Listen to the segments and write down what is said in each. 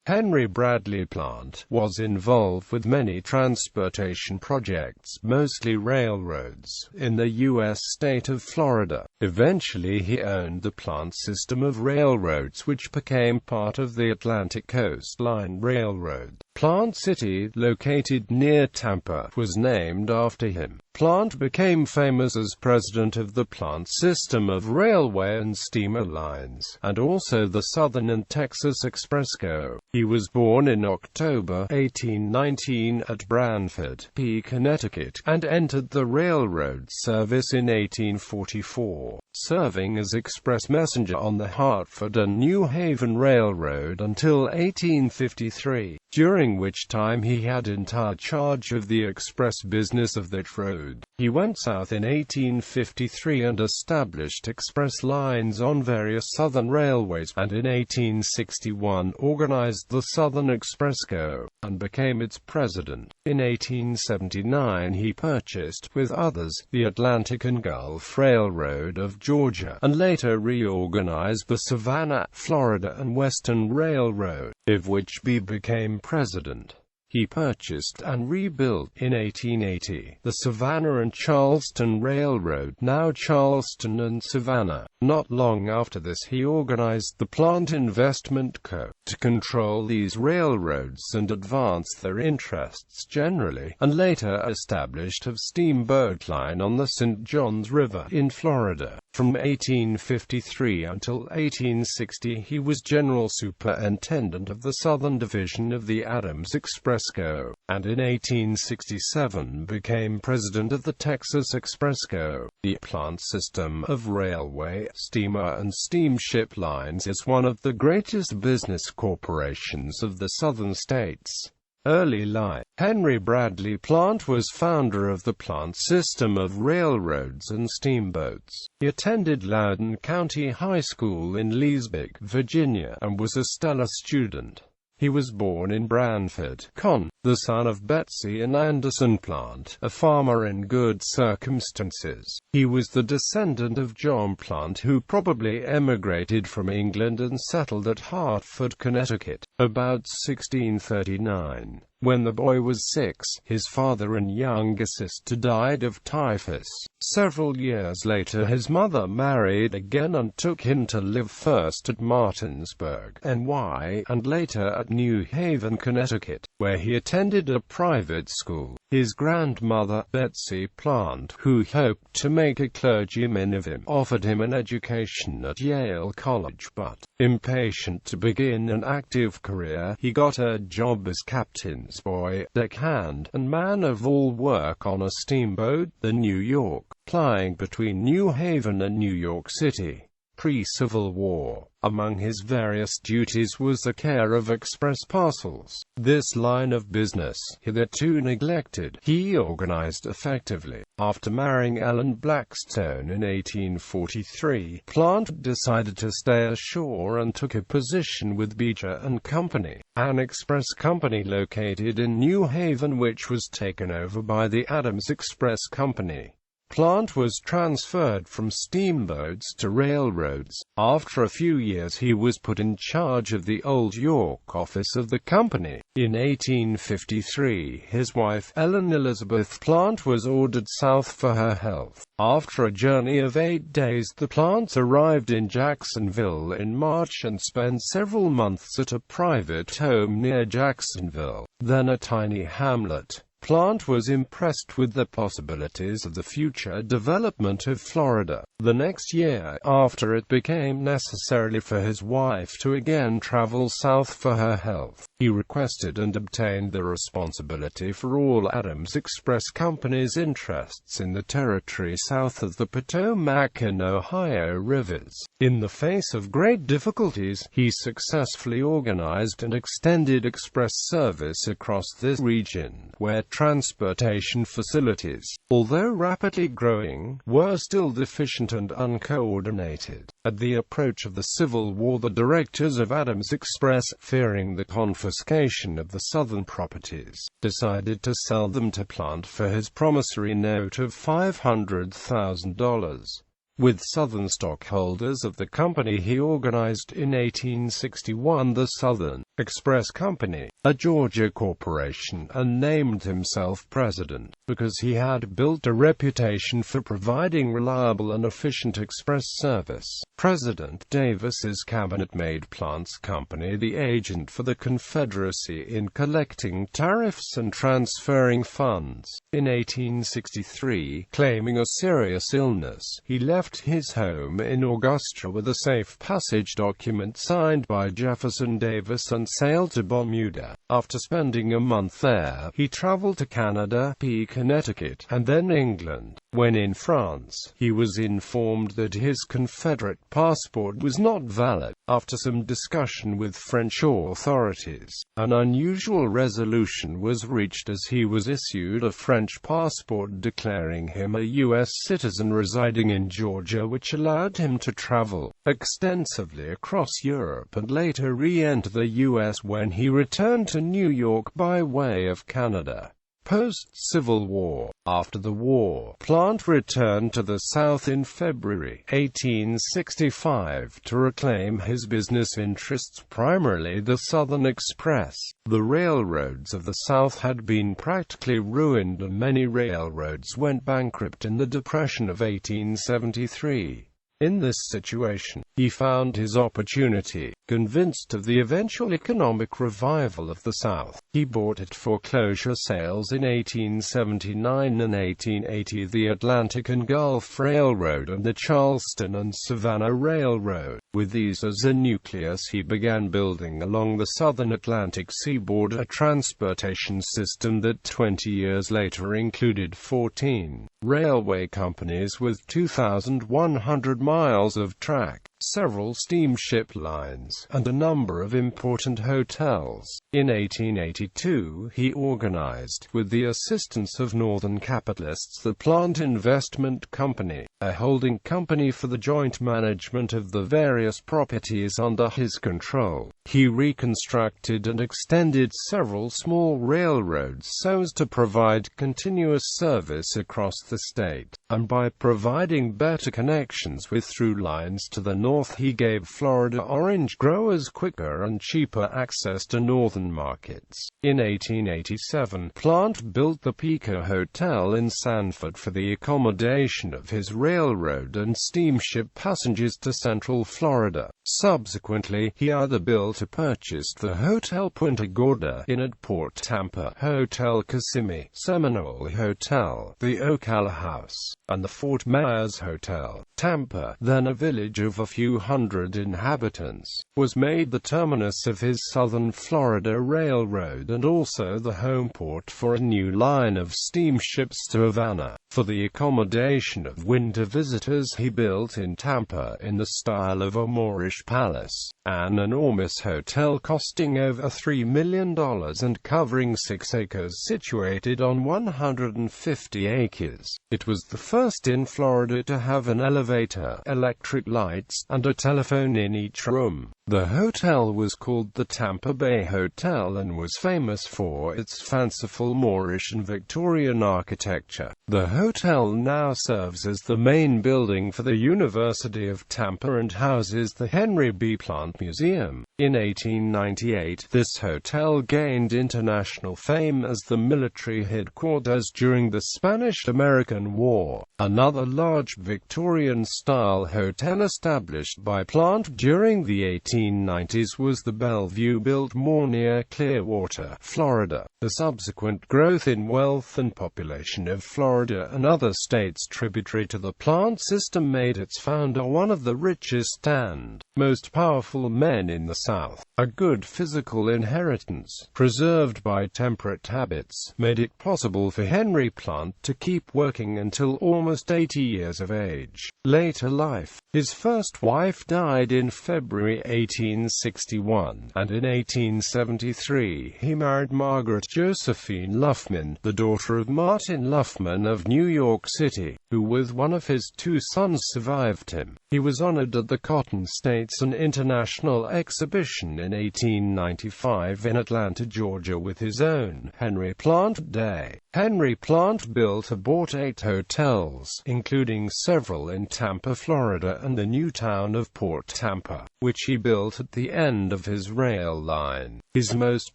Henry Bradley Plant was involved with many transportation projects, mostly railroads, in the U.S. state of Florida. Eventually he owned the Plant system of railroads which became part of the Atlantic Coast Line Railroad. Plant City, located near Tampa, was named after him. Plant became famous as president of the Plant system of railway and steamer lines, and also the Southern and Texas Express Co. He was born in October 1819 at Branford, Connecticut, and entered the railroad service in 1844, serving as express messenger on the Hartford and New Haven Railroad until 1853, during which time he had entire charge of the express business of that road. He went south in 1853 and established express lines on various southern railways, and in 1861 organized the Southern Express Co. and became its president. In 1879 he purchased, with others, the Atlantic and Gulf Railroad of Georgia, and later reorganized the Savannah, Florida and Western Railroad, of which he became president. He purchased and rebuilt, in 1880, the Savannah and Charleston Railroad, now Charleston and Savannah. Not long after this he organized the Plant Investment Co. to control these railroads and advance their interests generally, and later established a steamboat line on the St. Johns River in Florida. From 1853 until 1860 he was general superintendent of the Southern Division of the Adams Express Co., and in 1867 became president of the Texas Express Co. The Plant system of railway, steamer and steamship lines is one of the greatest business corporations of the southern states. Early life. Henry Bradley Plant was founder of the Plant system of railroads and steamboats. He attended Loudoun County High School in Leesburg, Virginia, and was a stellar student. He was born in Branford, Conn, the son of Betsy and Anderson Plant, a farmer in good circumstances. He was the descendant of John Plant, who probably emigrated from England and settled at Hartford, Connecticut, about 1639. When the boy was 6, his father and younger sister died of typhus. Several years later his mother married again and took him to live first at Martinsburg, NY, and later at New Haven, Connecticut, where he attended a private school. His grandmother, Betsy Plant, who hoped to make a clergyman of him, offered him an education at Yale College, but, impatient to begin an active career, he got a job as captain's boy, deckhand, and man of all work on a steamboat, the New York, plying between New Haven and New York City. Pre-Civil War. Among his various duties was the care of express parcels. This line of business, hitherto neglected, he organized effectively. After marrying Ellen Blackstone in 1843, Plant decided to stay ashore and took a position with Beecher & Company, an express company located in New Haven which was taken over by the Adams Express Company. Plant was transferred from steamboats to railroads. After a few years he was put in charge of the Old York office of the company. In 1853, his wife, Ellen Elizabeth Plant, was ordered south for her health. After a journey of 8 days, the Plants arrived in Jacksonville in March and spent several months at a private home near Jacksonville, then a tiny hamlet. Plant was impressed with the possibilities of the future development of Florida. The next year, after it became necessary for his wife to again travel south for her health, he requested and obtained the responsibility for all Adams Express Company's interests in the territory south of the Potomac and Ohio rivers. In the face of great difficulties, he successfully organized and extended express service across this region, where transportation facilities, although rapidly growing, were still deficient and uncoordinated. At the approach of the Civil War, the directors of Adams Express, fearing the confiscation of the southern properties, decided to sell them to Plant for his promissory note of $500,000. With Southern stockholders of the company, he organized in 1861 the Southern Express Company, a Georgia corporation, and named himself president, because he had built a reputation for providing reliable and efficient express service. President Davis's cabinet made Plant's company the agent for the Confederacy in collecting tariffs and transferring funds. In 1863, claiming a serious illness, he left his home in Augusta with a safe passage document signed by Jefferson Davis and sailed to Bermuda. After spending a month there, he traveled to Canada, Connecticut, and then England. When in France, he was informed that his Confederate passport was not valid. After some discussion with French authorities, an unusual resolution was reached as he was issued a French passport declaring him a U.S. citizen residing in Georgia, which allowed him to travel extensively across Europe and later re-enter the U.S. when he returned to New York by way of Canada. Post-Civil War. After the war, Plant returned to the South in February 1865 to reclaim his business interests, primarily the Southern Express. The railroads of the South had been practically ruined and many railroads went bankrupt in the Depression of 1873. In this situation, he found his opportunity. Convinced of the eventual economic revival of the South, he bought at foreclosure sales in 1879 and 1880 the Atlantic and Gulf Railroad and the Charleston and Savannah Railroad. With these as a nucleus, he began building along the southern Atlantic seaboard a transportation system that 20 years later included 14 railway companies with 2,100 miles of track, several steamship lines, and a number of important hotels. In 1882, he organized, with the assistance of Northern capitalists, the Plant Investment Company, a holding company for the joint management of the various properties under his control. He reconstructed and extended several small railroads so as to provide continuous service across the state, and by providing better connections with through lines to the north, he gave Florida orange growers quicker and cheaper access to northern markets. In 1887, Plant built the Pika Hotel in Sanford for the accommodation of his railroad and steamship passengers to Central Florida. Subsequently, he either built or purchased the Hotel Punta Gorda Inn at Port Tampa, Hotel Kissimmee, Seminole Hotel, the Ocala House, and the Fort Myers Hotel. Tampa, then a village of a few hundred inhabitants, was made the terminus of his Southern Florida Railroad and also the home port for a new line of steamships to Havana. For the accommodation of winter visitors, he built in Tampa, in the style of a Moorish palace, an enormous hotel costing over $3 million and covering 6 acres situated on 150 acres. It was the first in Florida to have an elevator, electric lights, and a telephone in each room. The hotel was called the Tampa Bay Hotel and was famous for its fanciful Moorish and Victorian architecture. The hotel now serves as the main building for the University of Tampa and houses the Henry B. Plant Museum. In 1898, this hotel gained international fame as the military headquarters during the Spanish-American War. Another large Victorian-style hotel established by Plant during the 1890s was the Belleview Biltmore near Clearwater, Florida. The subsequent growth in wealth and population of Florida and other states tributary to the Plant system made its founder one of the richest and most powerful men in the South. A good physical inheritance, preserved by temperate habits, made it possible for Henry Plant to keep working until almost 80 years of age. Later life. His first wife died in February 1861, and in 1873 he married Margaret Josephine Luffman, the daughter of Martin Luffman of New York City, who with one of his 2 sons survived him. He was honored at the Cotton States and International Exhibition in 1895 in Atlanta, Georgia with his own Henry Plant Day. Henry Plant built or bought 8 hotels, including several in Tampa, Florida and the new town of Port Tampa, which he built at the end of his rail line. His most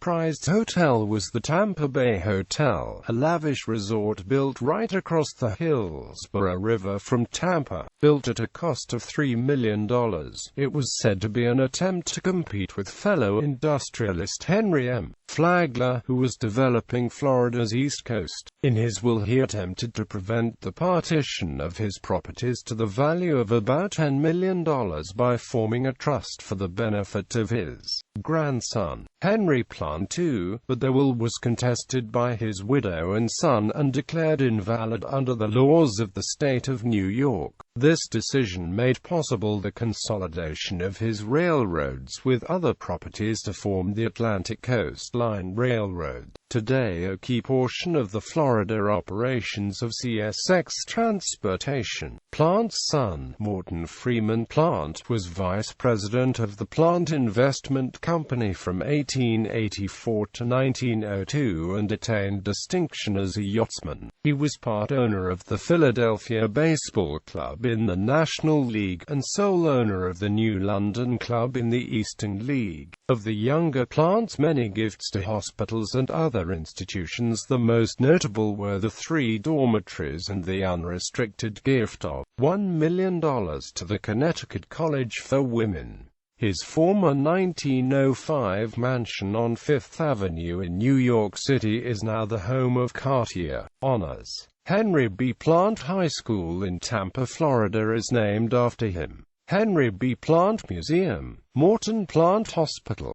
prized hotel was the Tampa Bay Hotel, a lavish resort built right across the Hillsborough River from Tampa. Built at a cost of $3 million, it was said to be an attempt to compete with fellow industrialist Henry M. Flagler, who was developing Florida's East Coast. In his will he attempted to prevent the partition of his properties to the value of about $10 million by forming a trust for the benefit of his grandson, Henry Plant II, but the will was contested by his widow and son and declared invalid under the laws of the state of New York. This decision made possible the consolidation of his railroads with other properties to form the Atlantic Coast Line Railroad, today a key portion of the Florida operations of CSX Transportation. Plant's son, Morton Freeman Plant, was vice president of the Plant Investment Company from 1884 to 1902 and attained distinction as a yachtsman. He was part owner of the Philadelphia Baseball Club in the National League, and sole owner of the New London Club in the Eastern League. Of the younger Plant's many gifts to hospitals and other institutions, the most notable were the 3 dormitories and the unrestricted gift of $1 million to the Connecticut College for Women. His former 1905 mansion on Fifth Avenue in New York City is now the home of Cartier Honors. Henry B. Plant High School in Tampa, Florida is named after him. Henry B. Plant Museum, Morton Plant Hospital,